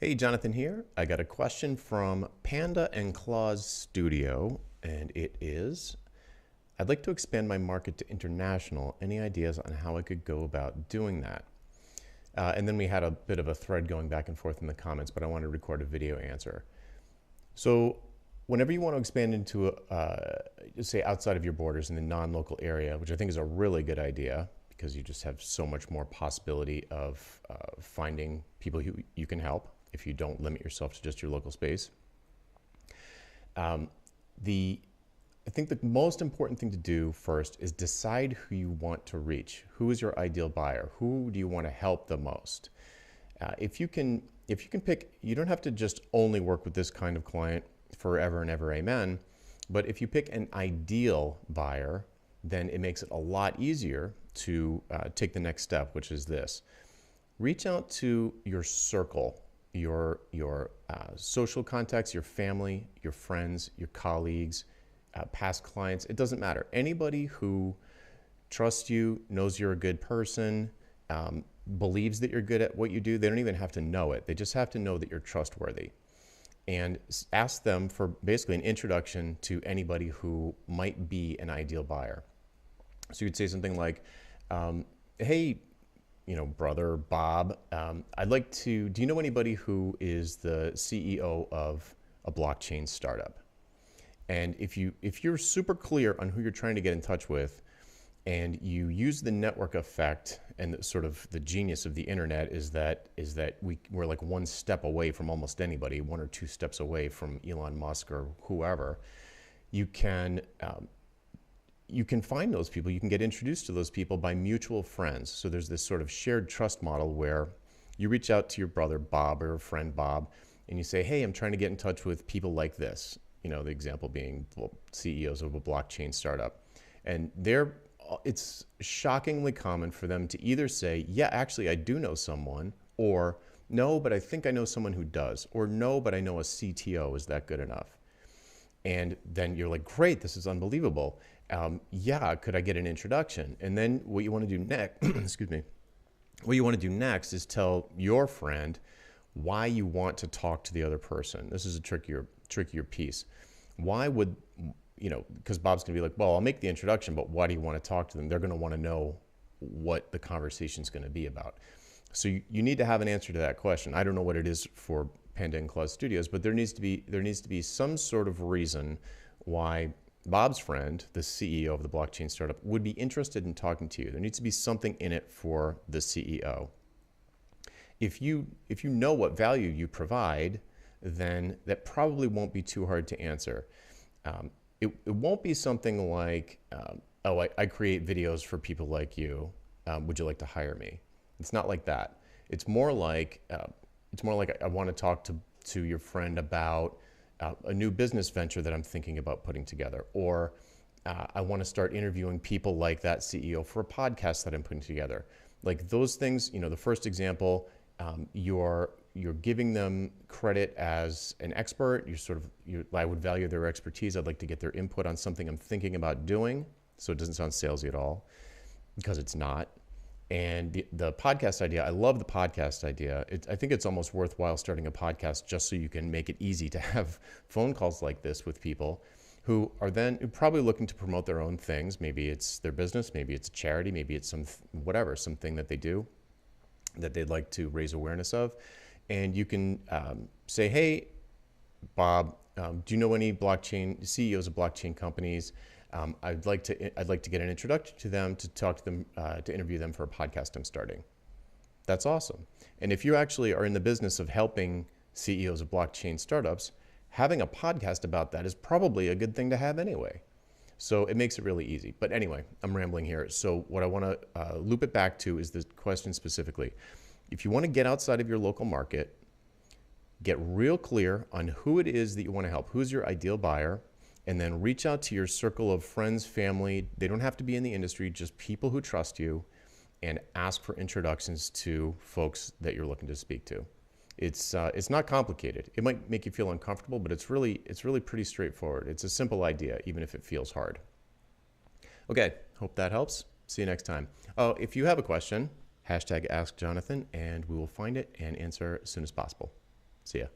Hey, Jonathan here. I got a question from Panda and Claus Studio, and it is, I'd like to expand my market to international. Any ideas on how I could go about doing that? And then we had a bit of a thread going back and forth in the comments, but I want to record a video answer. So whenever you want to expand into, say, outside of your borders in the non-local area, which I think is a really good idea because you just have so much more possibility of finding people who you can help if you don't limit yourself to just your local space. I think the most important thing to do first is decide who you want to reach. Who is your ideal buyer? Who do you want to help the most? If you can pick, you don't have to just only work with this kind of client forever and ever, amen. But if you pick an ideal buyer, then it makes it a lot easier to take the next step, which is this. Reach out to your circle, your social contacts, your family, your friends, your colleagues, past clients. It doesn't matter. Anybody who trusts you, knows you're a good person, believes that you're good at what you do, they don't even have to know it. They just have to know that you're trustworthy. And ask them for basically an introduction to anybody who might be an ideal buyer. So you'd say something like, hey, brother Bob, I'd like to, do you know anybody who is the CEO of a blockchain startup? And if you're super clear on who you're trying to get in touch with, and you use the network effect and sort of the genius of the internet is that we're like one step away from almost anybody, one or two steps away from Elon Musk or whoever, you can find those people. You can get introduced to those people by mutual friends. So there's this sort of shared trust model where you reach out to your brother Bob or friend Bob and you say, hey, I'm trying to get in touch with people like this. The example being CEOs of a blockchain startup. And it's shockingly common for them to either say, yeah, actually, I do know someone, or no, but I think I know someone who does, or no, but I know a CTO. Is that good enough? And then you're like, great, this is unbelievable. Yeah, could I get an introduction? And then what you want to do next, excuse me, what you want to do next is tell your friend why you want to talk to the other person. This is a trickier piece. Why would, because Bob's going to be like, well, I'll make the introduction, but why do you want to talk to them? They're going to want to know what the conversation is going to be about. So you need to have an answer to that question. I don't know what it is for Panda and Claus Studios, but there needs to be some sort of reason why Bob's friend, the CEO of the blockchain startup, would be interested in talking to you. There needs to be something in it for the CEO. If you know what value you provide, then that probably won't be too hard to answer. It won't be something like, oh, I create videos for people like you. Would you like to hire me? It's not like that. It's more like I want to talk to your friend about a new business venture that I'm thinking about putting together, or I want to start interviewing people like that CEO for a podcast that I'm putting together. Like those things, the first example, you're giving them credit as an expert. I would value their expertise. I'd like to get their input on something I'm thinking about doing. So it doesn't sound salesy at all, because it's not. And the podcast idea, I love the podcast idea. I think it's almost worthwhile starting a podcast just so you can make it easy to have phone calls like this with people who are then probably looking to promote their own things. Maybe it's their business, maybe it's a charity, maybe it's something that they do that they'd like to raise awareness of. And you can say, hey, Bob, do you know any blockchain CEOs of blockchain companies? I'd like to get an introduction to them, to talk to them, to interview them for a podcast I'm starting. That's awesome. And if you actually are in the business of helping CEOs of blockchain startups, having a podcast about that is probably a good thing to have anyway. So it makes it really easy. But anyway, I'm rambling here. So what I want to loop it back to is the question specifically. If you want to get outside of your local market, get real clear on who it is that you want to help, who's your ideal buyer, and then reach out to your circle of friends, family. They don't have to be in the industry, just people who trust you, and ask for introductions to folks that you're looking to speak to. It's not complicated. It might make you feel uncomfortable, but it's really pretty straightforward. It's a simple idea, even if it feels hard. Okay, hope that helps. See you next time. Oh, if you have a question, #AskJonathan, and we will find it and answer as soon as possible. See ya.